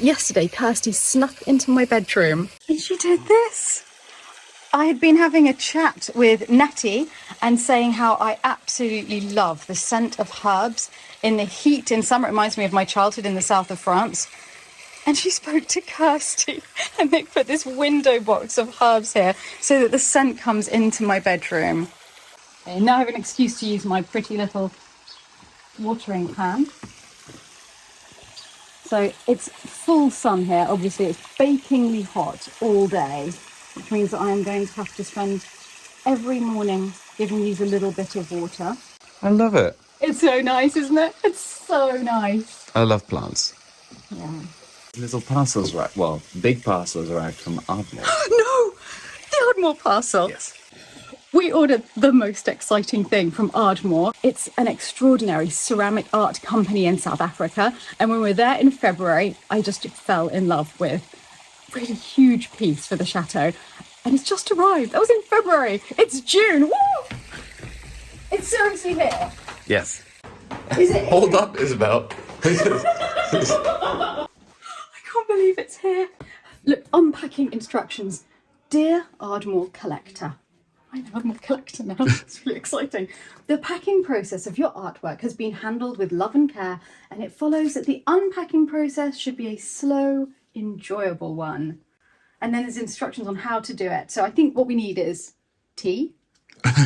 Yesterday, Kirsty snuck into my bedroom and she did this. I had been having a chat with Natty and saying how I absolutely love the scent of herbs in the heat in summer. It reminds me of my childhood in the south of France. And she spoke to Kirsty and they put this window box of herbs here so that the scent comes into my bedroom. Okay, now I have an excuse to use my pretty little watering can. So it's full sun here, obviously it's bakingly hot all day, which means that I am going to have to spend every morning giving these a little bit of water. I love it. It's so nice, isn't it? It's so nice. I love plants. Yeah. Little parcels arrived. Well, big parcels arrived from Ardmore. No! The Ardmore parcel. Yes. We ordered the most exciting thing from Ardmore. It's an extraordinary ceramic art company in South Africa. And when we were there in February, I just fell in love with a really huge piece for the chateau. And it's just arrived. That was in February. It's June. Woo! It's seriously here. Yes. Is it? Hold up, Isabel. I can't believe it's here. Look, unpacking instructions. Dear Ardmore collector. I know I'm a collector now. It's really exciting. The packing process of your artwork has been handled with love and care, and it follows that the unpacking process should be a slow, enjoyable one. And then there's instructions on how to do it. So I think what we need is tea.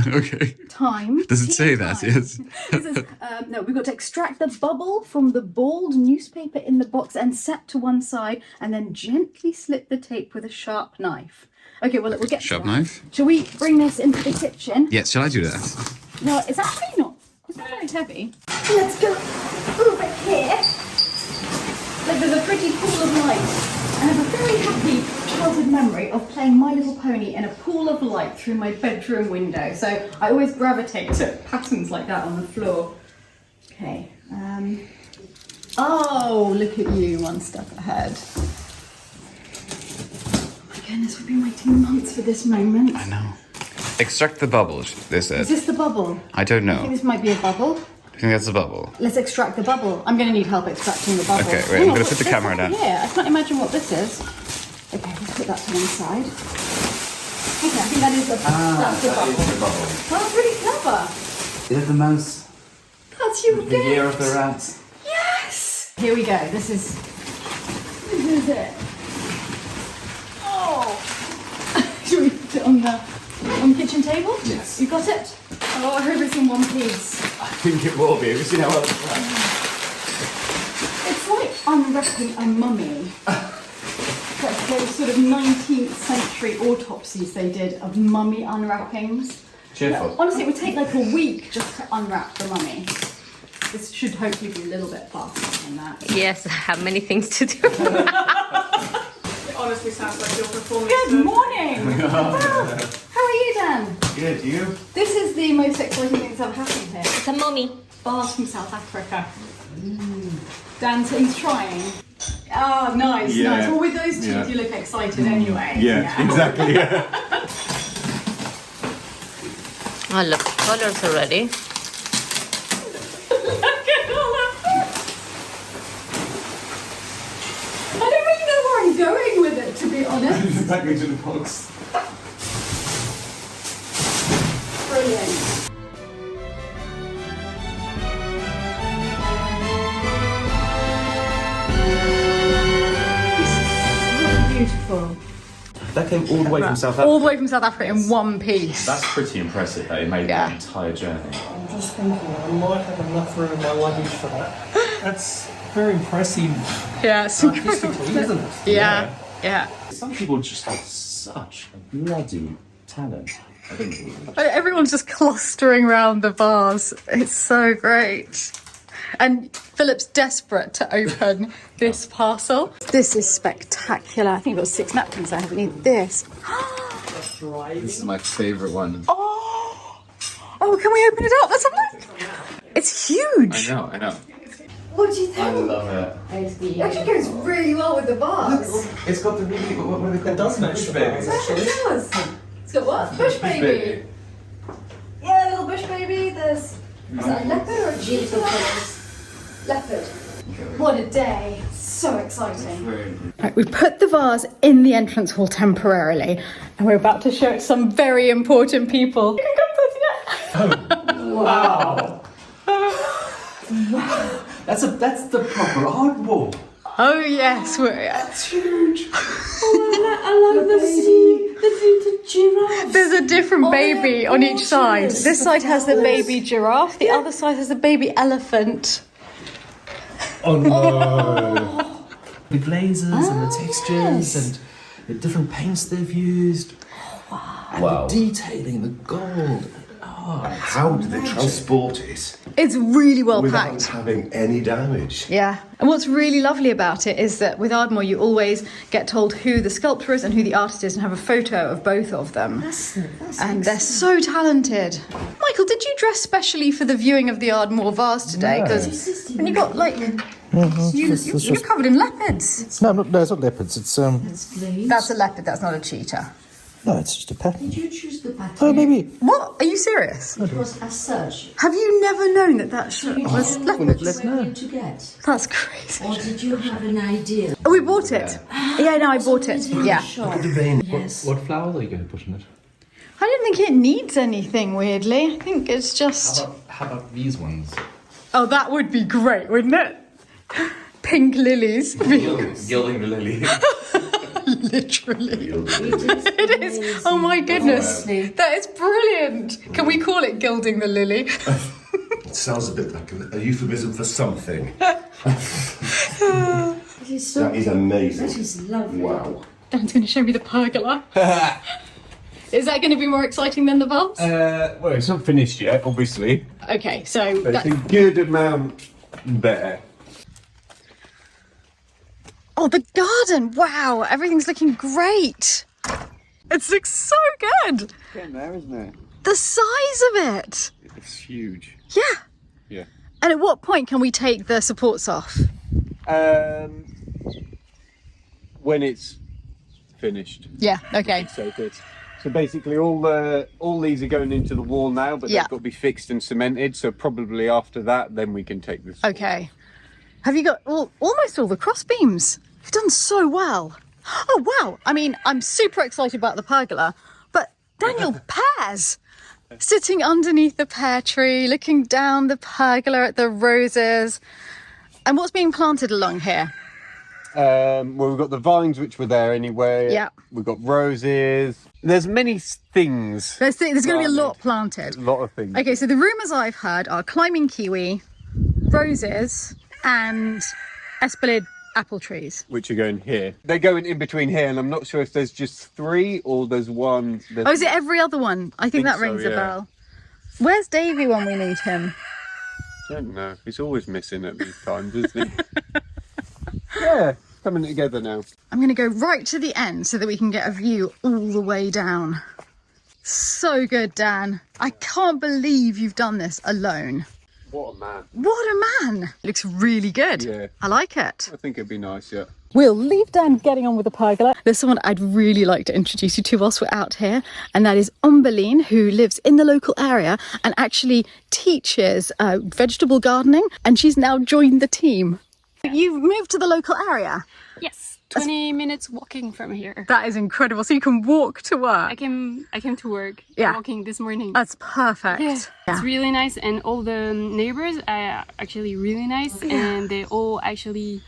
Okay. Time. Does it tea say time. that? Yes. This is, no, we've got to extract the bubble from the balled newspaper in the box and set to one side, and then gently slip the tape with a sharp knife. Okay, well, we'll get Sharp to that. knife? Shall we bring this into the kitchen? Yes, shall I do that? No, it's actually not. It's not very heavy. Let's go over here. Like there's a pretty pool of light. And I have a very happy childhood memory of playing My Little Pony in a pool of light through my bedroom window. So I always gravitate to patterns like that on the floor. Okay. Oh, look at you, one step ahead. Goodness, we've been waiting months for this moment. I know. Extract the bubbles, they said. Is this the bubble? I don't I think know. this might be a bubble. I think that's a bubble. Let's extract the bubble. I'm going to need help extracting the bubble. Okay, wait, I'm going to put the camera down. Yeah, I can't imagine what this is. Okay, let's put that to one side. Okay, I think that is that's the bubble. the bubble. That's really clever. Is it the mouse? That's your The year of the rats? Yes! Here we go. This is it. Oh! Should we put it on the kitchen table? Yes. You got it? Oh, I hope it's in one piece. I think it will be. Have you seen how well it's done? It's like unwrapping a mummy. Like those sort of 19th century autopsies they did of mummy unwrappings. Cheerful. Honestly, it would take like a week just to unwrap the mummy. This should hopefully be a little bit faster than that. Yes, I have many things to do. It honestly sounds like your performance. Good morning! Wow. How are you, Dan? Good, you? This is the most exciting thing that's ever happened here. It's a mommy. Bars from South Africa. Dan, so he's trying. Oh, nice, Yeah. nice. Well, with those two, Yeah. you look excited anyway. exactly. Yeah. Oh, look, colors already. Look at all of that. I don't really know where I'm going with it, to be honest. Back into the box. Brilliant. This is so beautiful. That came all the way from South Africa. All the way from South Africa in one piece. That's pretty impressive that it made Yeah. the entire journey. I'm just thinking, I might have enough room in my luggage for that. That's very impressive Yeah, artistically, isn't it? yeah, yeah. Some people just have such a bloody talent. I don't think. Everyone's just clustering around the bars. It's so great. And Philip's desperate to open this parcel. This is spectacular. I think I've got 6 napkins. I haven't need this. This is my favourite one. Oh, can we open it up? Let's have a look. It's huge. I know. What do you think? I love it. It actually goes really well with the bars. It's got the really, what are they called? It does match the bars, actually. It does. It's got what? Bush baby. Yeah, little bush baby. There's is that a leopard or a cheetah? Leopard. What a day. So exciting. Right, we put the vase in the entrance hall temporarily and we're about to show it some very important people. You can come put it. Wow. That's the proper art wall. Oh yes, That's huge. I love the giraffe. there's a different baby on each side. This side has the baby giraffe, the other side has the baby elephant. Oh no. The glazes and the textures and the different paints they've used. And the detailing, the gold. How did they transport it It's really well without packed. having any damage? Yeah, and what's really lovely about it is that with Ardmore you always get told who the sculptor is and who the artist is and have a photo of both of them. And they're so talented. Michael, did you dress specially for the viewing of the Ardmore vase today? Because when you got like, you're covered in leopards. No, it's not leopards. It's That's a leopard, that's not a cheetah. no, it's just a pattern. Did you choose the pattern? Oh, maybe. What? Are you serious? It was as such. Have you never known that was leopards? Where you to get? That's crazy. Or did you have an idea? Oh, we bought it. Yeah, no, I bought it. Yeah. Look at the vein. Yes. What flowers are you going to put in it? I don't think it needs anything, weirdly. I think it's just... How about these ones? Oh, that would be great, wouldn't it? Pink lilies. Gilding the lily. Literally. It is. Oh my goodness. That is brilliant. Can we call it gilding the lily? It sounds a bit like a euphemism for something. It is so. That is amazing. That is lovely. Wow. Dan's going to show me the pergola. Is that going to be more exciting than the vase? Well, it's not finished yet, obviously. Okay, so But it's a good amount better. Oh, the garden! Wow, everything's looking great. It looks so good. Getting there, isn't it? The size of it. It's huge. Yeah. Yeah. And at what point can we take the supports off? When it's finished. Yeah. Okay. So good. So basically, all these are going into the wall now, but Yeah. they've got to be fixed and cemented. So probably after that, then we can take this. Okay. Have you got almost all the cross beams? You've done so well. Oh wow! I mean, I'm super excited about the pergola, but Daniel, pears sitting underneath the pear tree, looking down the pergola at the roses, and what's being planted along here? Well, we've got the vines, which were there anyway. Yeah. We've got roses. There's many things. There's going to be a lot planted. planted. A lot of things. Okay, so the rumours I've heard are climbing kiwi, roses, and espalid apple trees. Which are going here. They're going in between here, and I'm not sure if there's just 3 or there's one. Oh, is it every other one? I think that so, rings a yeah. bell. Where's Davey when we need him? I don't know. He's always missing at these times, isn't he? Yeah, coming together now. I'm going to go right to the end so that we can get a view all the way down. So good, Dan. I can't believe you've done this alone. What a man. What a man. It looks really good. Yeah. I like it. I think it'd be nice, yeah. We'll leave Dan getting on with the pergola. There's someone I'd really like to introduce you to whilst we're out here, and that is Ombeline, who lives in the local area and actually teaches vegetable gardening, and she's now joined the team. You've moved to the local area? Yes, 20 minutes walking from here. That is incredible. So you can walk to work. I came to work Yeah. walking this morning. That's perfect. Yeah. It's really nice, and all the neighbors are actually really nice, and they all actually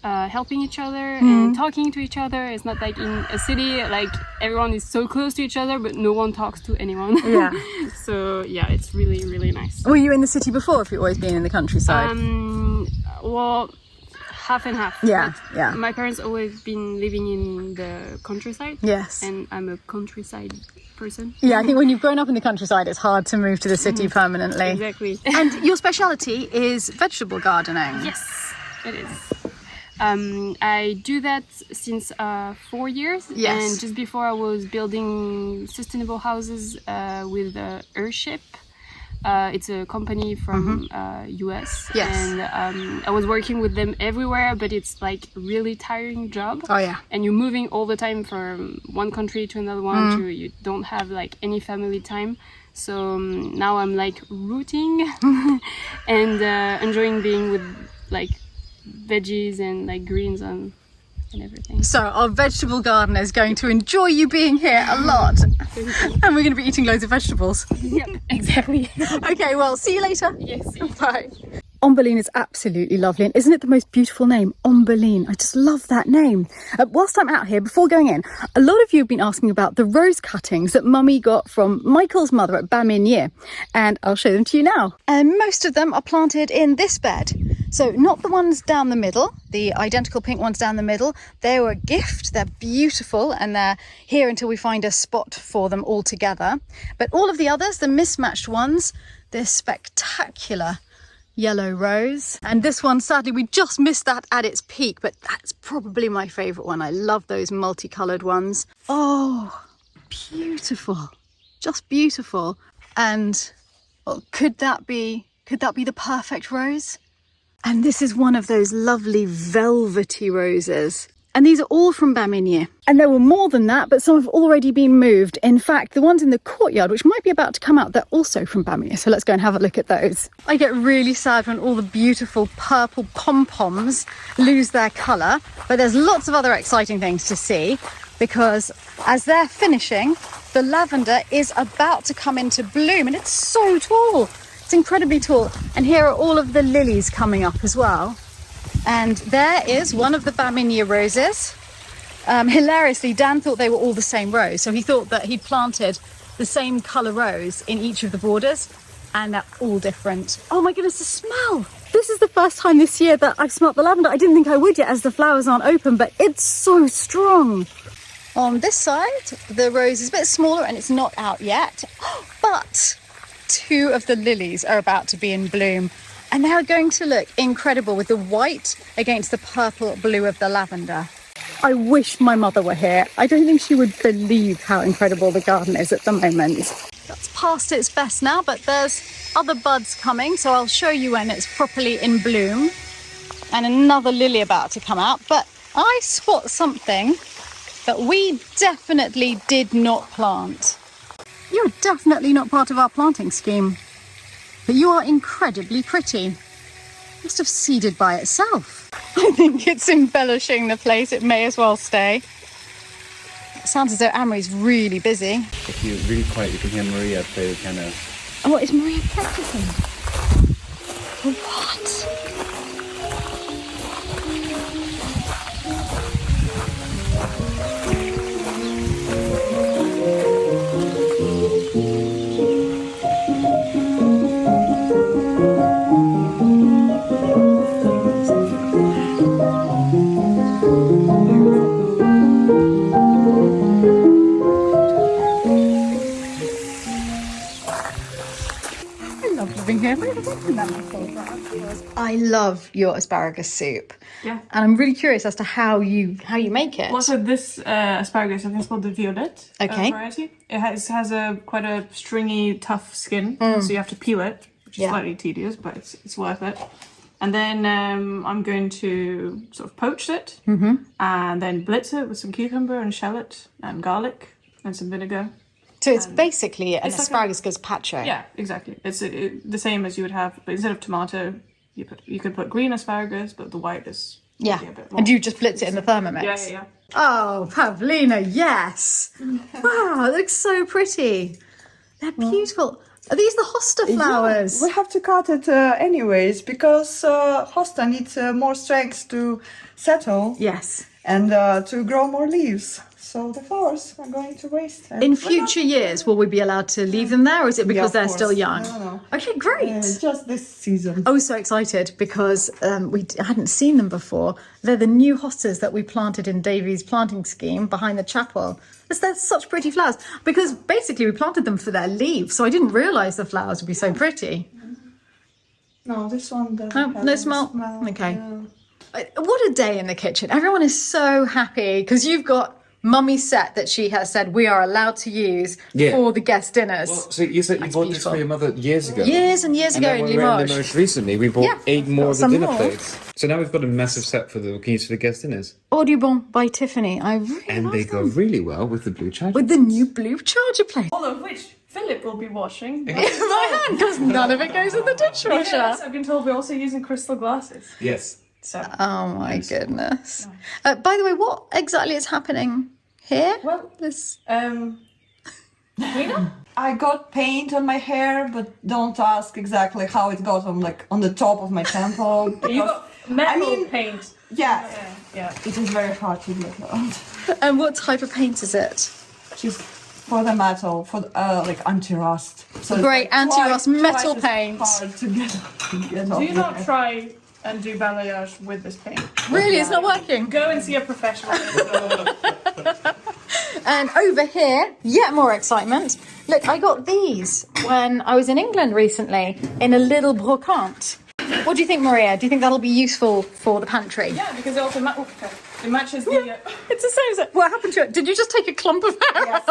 helping each other and talking to each other. It's not like in a city, like everyone is so close to each other, but no one talks to anyone. Yeah. So yeah, it's really, really nice. Were you in the city before, or have you always been in the countryside? Well, half and half. Yeah, But yeah. My parents always been living in the countryside. Yes. And I'm a countryside person. Yeah, I think when you've grown up in the countryside, it's hard to move to the city permanently. Exactly. And your speciality is vegetable gardening. Yes, it is. I do that since 4 years. Yes. And just before I was building sustainable houses with Earthship. It's a company from US. Yes. And I was working with them everywhere, but it's like a really tiring job. Oh yeah. And you're moving all the time from one country to another one. You don't have like any family time. So now I'm like rooting and enjoying being with like veggies and like greens on and everything. So our vegetable gardener is going to enjoy you being here a lot. And we're going to be eating loads of vegetables. Yep, exactly. Okay, well, see you later. Yes. Bye. Omberline is absolutely lovely, and isn't it the most beautiful name? Omberline. I just love that name. Whilst I'm out here, before going in, a lot of you have been asking about the rose cuttings that Mummy got from Michael's mother at Baminier, and I'll show them to you now. And most of them are planted in this bed. So not the ones down the middle, the identical pink ones down the middle. They were a gift. They're beautiful, and they're here until we find a spot for them all together. But all of the others, the mismatched ones, they're spectacular. Yellow rose, and this one, sadly we just missed that at its peak, but that's probably my favorite one. I love those multicolored ones. Oh, beautiful, just beautiful. And could that be the perfect rose? And this is one of those lovely velvety roses. And these are all from Baminier. And there were more than that, but some have already been moved. In fact, the ones in the courtyard, which might be about to come out, they're also from Baminier. So let's go and have a look at those. I get really sad when all the beautiful purple pom-poms lose their colour. But there's lots of other exciting things to see, because as they're finishing, the lavender is about to come into bloom. And it's so tall. It's incredibly tall. And here are all of the lilies coming up as well. And there is one of the Baminier roses. Hilariously, Dan thought they were all the same rose. So he thought that he'd planted the same colour rose in each of the borders, and they're all different. Oh my goodness, the smell! This is the first time this year that I've smelt the lavender. I didn't think I would yet, as the flowers aren't open, but it's so strong. On this side, the rose is a bit smaller and it's not out yet, but two of the lilies are about to be in bloom. And they are going to look incredible with the white against the purple blue of the lavender. I wish my mother were here. I don't think she would believe how incredible the garden is at the moment. That's past its best now, but there's other buds coming, so I'll show you when it's properly in bloom. And another lily about to come out. But I spot something that we definitely did not plant. You're definitely not part of our planting scheme. But you are incredibly pretty. Must have seeded by itself. I think it's embellishing the place. It may as well stay. It sounds as though Amory's really busy. If you're really quiet, you can hear Maria play the piano. Oh, is Maria practicing? What? I love your asparagus soup. Yeah. And I'm really curious as to how you make it. Well, so this asparagus, I think it's called the violet variety. It has a quite a stringy, tough skin, so you have to peel it, which is slightly tedious, but it's worth it. And then I'm going to sort of poach it, and then blitz it with some cucumber and shallot and garlic and some vinegar. So it's basically an asparagus gazpacho. Yeah, exactly. It's the same as you would have, but instead of tomato, you could put green asparagus, but the white is a bit more. And you just blitz it in the Thermomix. Yeah. Oh, Pavlina, yes. Wow, it looks so pretty. They're beautiful. Are these the hosta flowers? Yeah, we have to cut it anyways, because hosta needs more strength to settle. Yes. And to grow more leaves. So the flowers are going to waste. In future years, will we be allowed to leave them there, or is it because they're still young? No. Okay, great. Just this season. Oh, so excited, because we hadn't seen them before. They're the new hostas that we planted in Davy's planting scheme behind the chapel. They're such pretty flowers, because basically we planted them for their leaves, so I didn't realise the flowers would be so pretty. No, this one doesn't have no any smell? Okay. Yeah. What a day in the kitchen. Everyone is so happy, because you've got Mummy's set that she has said we are allowed to use for the guest dinners. Well, so you said you bought this for your mother years ago. Years and years ago in Limoges. Limoges recently, we bought 8 more of the dinner more. plates. So now we've got a massive set for the keys for the guest dinners. Audubon by Tiffany. I really And love they them. go really well with the blue charger. With the new blue charger plate. All of which Philip will be washing. In my hand, because none of it goes in the dishwasher. Yes, I've been told we're also using crystal glasses. Yes. So. Oh my goodness. By the way, what exactly is happening here? Well, this. I got paint on my hair, but don't ask exactly how it got on the top of my temple. You got metal paint. Yeah. Yeah. It is very hard to get around. And what type of paint is it? Just for the metal, for anti-rust. So Great, anti-rust metal twice paint. as hard to get Do off you not there. try and do balayage with this paint? Really, it's not working. Go and see a professional. And over here, yet more excitement. Look, I got these when I was in England recently in a little brocante. What do you think, Maria? Do you think that'll be useful for the pantry? Yeah, because it also it matches the... It's the same as... What happened to it? Did you just take a clump of hair? Yes.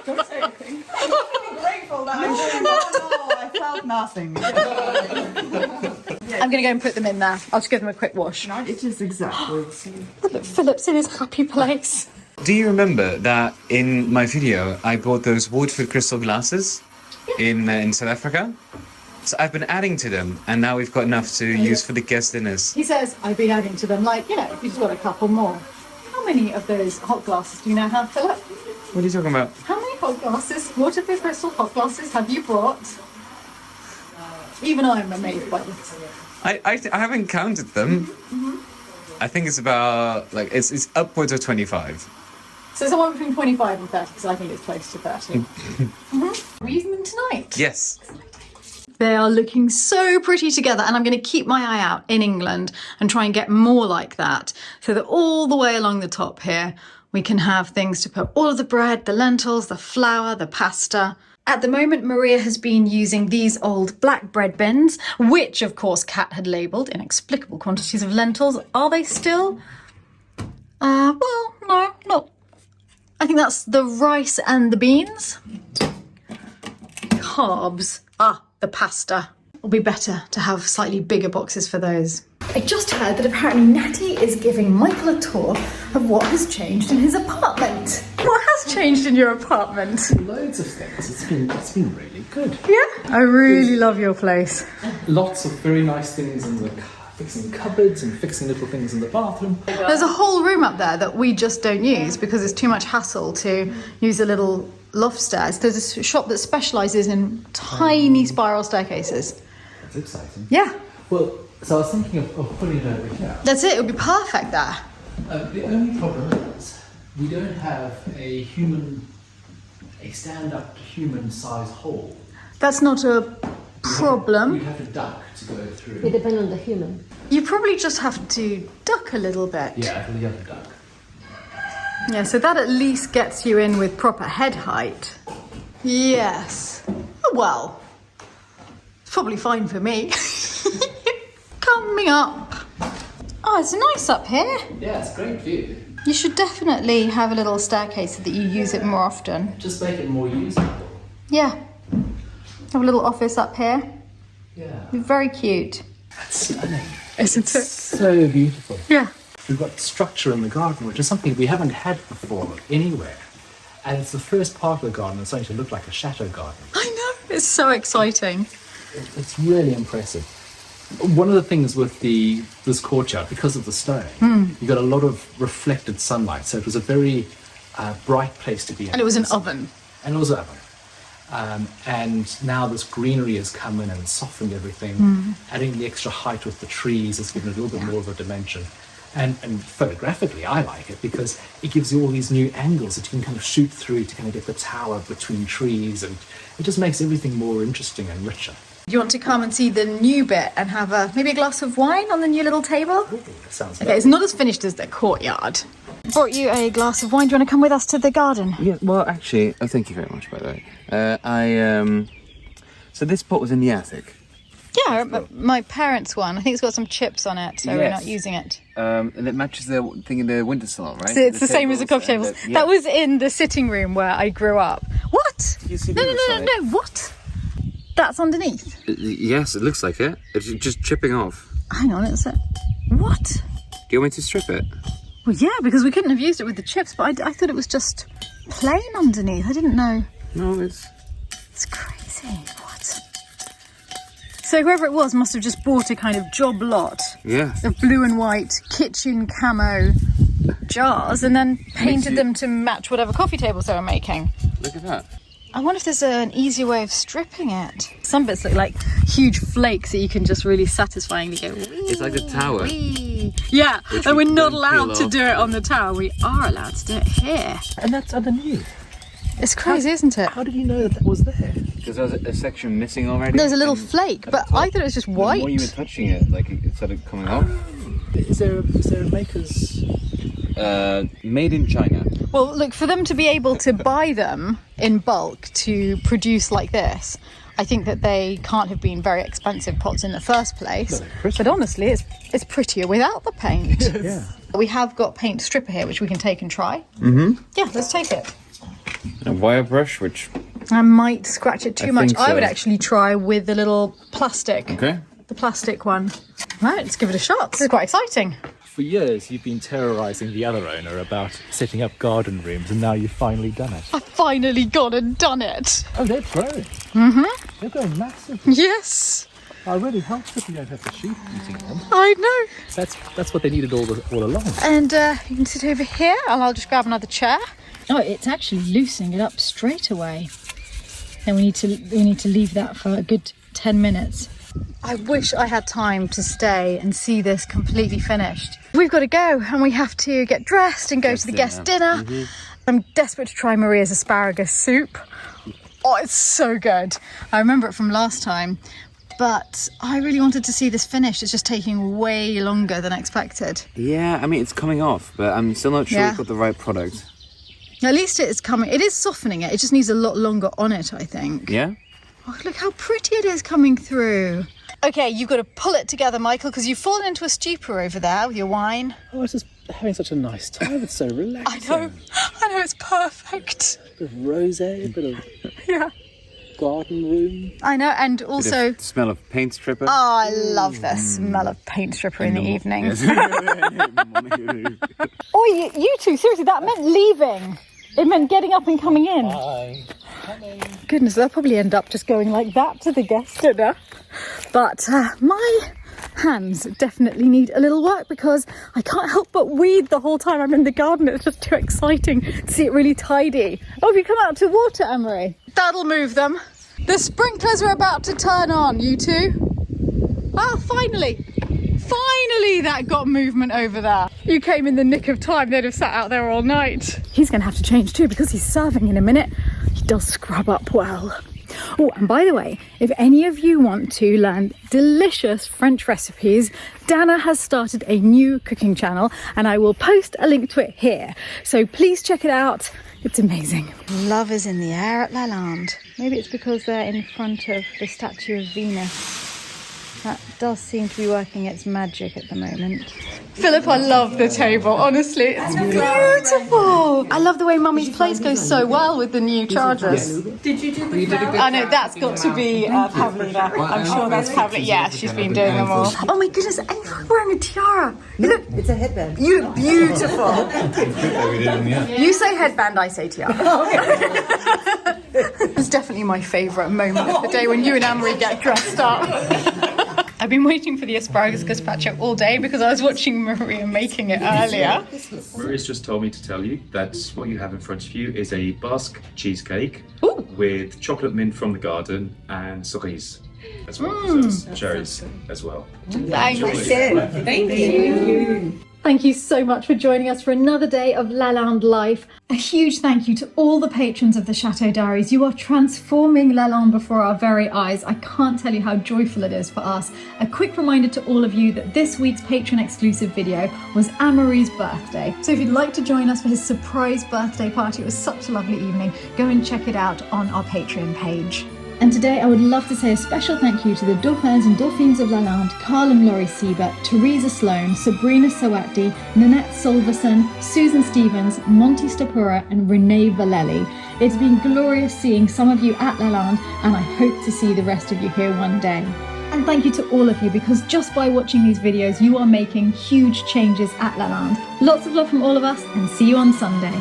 Don't say anything. I'm grateful that I'm doing no, I felt nothing. I'm going to go and put them in there. I'll just give them a quick wash. No, it is exactly the same. Look, Philip's in his happy place. Do you remember that in my video I bought those Woodford crystal glasses in South Africa? So I've been adding to them, and now we've got enough to use for the guest dinners. He says, I've been adding to them, like, you know, if you've got a couple more. How many of those hot glasses do you now have, Philip? What are you talking about? How many hot glasses, Waterford crystal hot glasses have you brought? Even I'm amazed by this. I haven't counted them. I think it's about, like, it's upwards of 25. So somewhere between 25 and 30, because I think it's close to 30. Are we using them tonight? Yes. They are looking so pretty together, and I'm going to keep my eye out in England and try and get more like that, so that all the way along the top here we can have things to put all of the bread, the lentils, the flour, the pasta. At the moment, Maria has been using these old black bread bins, which of course Kat had labelled inexplicable quantities of lentils. Are they still? Well, no, not. I think that's the rice and the beans. Carbs. The pasta. It'll be better to have slightly bigger boxes for those. I just heard that apparently Natty is giving Michael a tour of what has changed in his apartment. What has changed in your apartment? Loads of things. It's been really good. Yeah? I really love your place. Lots of very nice things in the fixing cupboards and fixing little things in the bathroom. There's a whole room up there that we just don't use because it's too much hassle to use a little loft stairs. There's a shop that specialises in tiny spiral staircases. That's exciting. Yeah. Well, so I was thinking of putting it over here. That's it, it would be perfect there. The only problem is we don't have a stand-up human-size hole. That's not a problem. We have a duck to go through. It depends on the human. You probably just have to duck a little bit. Yeah, the other duck. Yeah, so that at least gets you in with proper head height. Yes. Well, it's probably fine for me. Coming up. Oh, it's nice up here. Yeah, it's a great view. You should definitely have a little staircase so that you use it more often. Just make it more usable. Yeah. Have a little office up here. Yeah. Very cute. That's stunning. Isn't it? So beautiful. Yeah. We've got structure in the garden, which is something we haven't had before anywhere. And it's the first part of the garden that's starting to look like a chateau garden. I know. It's so exciting. It's really impressive. One of the things with this courtyard, because of the stone, you got a lot of reflected sunlight, so it was a very bright place to be in. And it was an oven. And it was an oven. And now this greenery has come in and softened everything. Adding the extra height with the trees has given it a little bit more of a dimension. And photographically, I like it because it gives you all these new angles that you can kind of shoot through to kind of get the tower between trees, and it just makes everything more interesting and richer. Do you want to come and see the new bit and have maybe a glass of wine on the new little table? Ooh, that sounds Okay, it's not as finished as the courtyard. Brought you a glass of wine. Do you want to come with us to the garden? Yeah, well, actually, thank you very much, by the way. So this pot was in the attic. Yeah, my parents' one. I think it's got some chips on it, so we're not using it. And it matches the thing in the winter salon, right? So it's the same as the coffee tables. Yeah. That was in the sitting room where I grew up. What? You see No, the other side? no. What? That's underneath. Yes, it looks like it. It's just chipping off. Hang on, it's what? Do you want me to strip it? Well, yeah, because we couldn't have used it with the chips, but I thought it was just plain underneath. I didn't know. No, it's crazy. What? So whoever it was must have just bought a kind of job lot of blue and white kitchen camo jars and then painted them to match whatever coffee tables they were making. Look at that. I wonder if there's an easier way of stripping it. Some bits look like huge flakes that you can just really satisfyingly go, wee, it's like the tower. Wee. Yeah, and we're not allowed to do it on the tower. We are allowed to do it here. And that's underneath. It's crazy, isn't it? How did you know that that was there? Because there was a section missing already. There's a little flake, but I thought it was just white. The more you were touching it, like it started coming off. Is there a maker's... Made in China. Well, look, for them to be able to buy them in bulk to produce like this, I think that they can't have been very expensive pots in the first place. But honestly, it's prettier without the paint. Yeah. We have got paint stripper here, which we can take and try. Yeah, let's take it. A wire brush, which... I might scratch it too much. think I so. would actually try with the little plastic. Okay. The plastic one. Right, let's give it a shot. This is quite exciting. For years, you've been terrorising the other owner about setting up garden rooms, and now you've finally done it. I've finally gone and done it. Oh, they're growing. They're growing massively. Yes. I really helps if you don't have the sheep eating them. I know. That's what they needed all along. And you can sit over here, and I'll just grab another chair. Oh, it's actually loosening it up straight away. Then we need to leave that for a good 10 minutes. I wish I had time to stay and see this completely finished. We've got to go, and we have to get dressed and go to the guest dinner. I'm desperate to try Maria's asparagus soup. Oh, it's so good. I remember it from last time, but I really wanted to see this finished. It's just taking way longer than expected. Yeah, I mean, it's coming off, but I'm still not sure we've got the right product. At least it is coming. It is softening it. It just needs a lot longer on it, I think. Yeah? Oh, look how pretty it is coming through. Okay, you've got to pull it together, Michael, because you've fallen into a stupor over there with your wine. Oh, I was just having such a nice time. It's so relaxing. I know, it's perfect. A bit of rosé, a bit of garden room. I know, and also... Bit of smell of paint stripper. Oh, I love the smell of paint stripper in the evening. Yes. Oh, you two, seriously, that meant leaving. It meant getting up and coming in. Hi. Coming. Goodness, they'll probably end up just going like that to the guest dinner. But my hands definitely need a little work because I can't help but weed the whole time I'm in the garden. It's just too exciting to see it really tidy. Oh, have you come out to water, Emery? That'll move them. The sprinklers are about to turn on, you two. Ah, finally. Finally that got movement over there. You came in the nick of time. They'd have sat out there all night. He's going to have to change too because he's serving in a minute. He does scrub up well. Oh, and by the way, if any of you want to learn delicious French recipes, Dana has started a new cooking channel and I will post a link to it here. So please check it out. It's amazing. Love is in the air at Lalande. Maybe it's because they're in front of the statue of Venus. That does seem to be working its magic at the moment. Philip, I love the table, honestly. It's beautiful. I love the way Mummy's place goes so well with the new chargers. Did you do the crowd? I know, that's got to be Pavlina. I'm sure that's Pavlina. Yeah, she's been doing them all. Oh my goodness, and you're wearing a tiara. You look, It's a headband. you look beautiful. You say headband, I say tiara. It's definitely my favourite moment of the day when you and Anne-Marie get dressed up. I've been waiting for the asparagus gazpacho all day because I was watching Maria making it earlier. Maria's just told me to tell you that what you have in front of you is a Basque cheesecake with chocolate mint from the garden and cerise as well. So cherries as well. Thank you. Thank you so much for joining us for another day of Lalande Life. A huge thank you to all the patrons of the Chateau Diaries. You are transforming Lalande before our very eyes. I can't tell you how joyful it is for us. A quick reminder to all of you that this week's patron exclusive video was Anne-Marie's birthday. So if you'd like to join us for his surprise birthday party, it was such a lovely evening, go and check it out on our Patreon page. And today I would love to say a special thank you to the Dauphins and Dauphines of Lalande, Carl and Laurie Siebert, Teresa Sloan, Sabrina Sawati, Nanette Solverson, Susan Stevens, Monty Stapura and Renee Valelli. It's been glorious seeing some of you at Lalande and I hope to see the rest of you here one day. And thank you to all of you because just by watching these videos you are making huge changes at Lalande. Lots of love from all of us and see you on Sunday.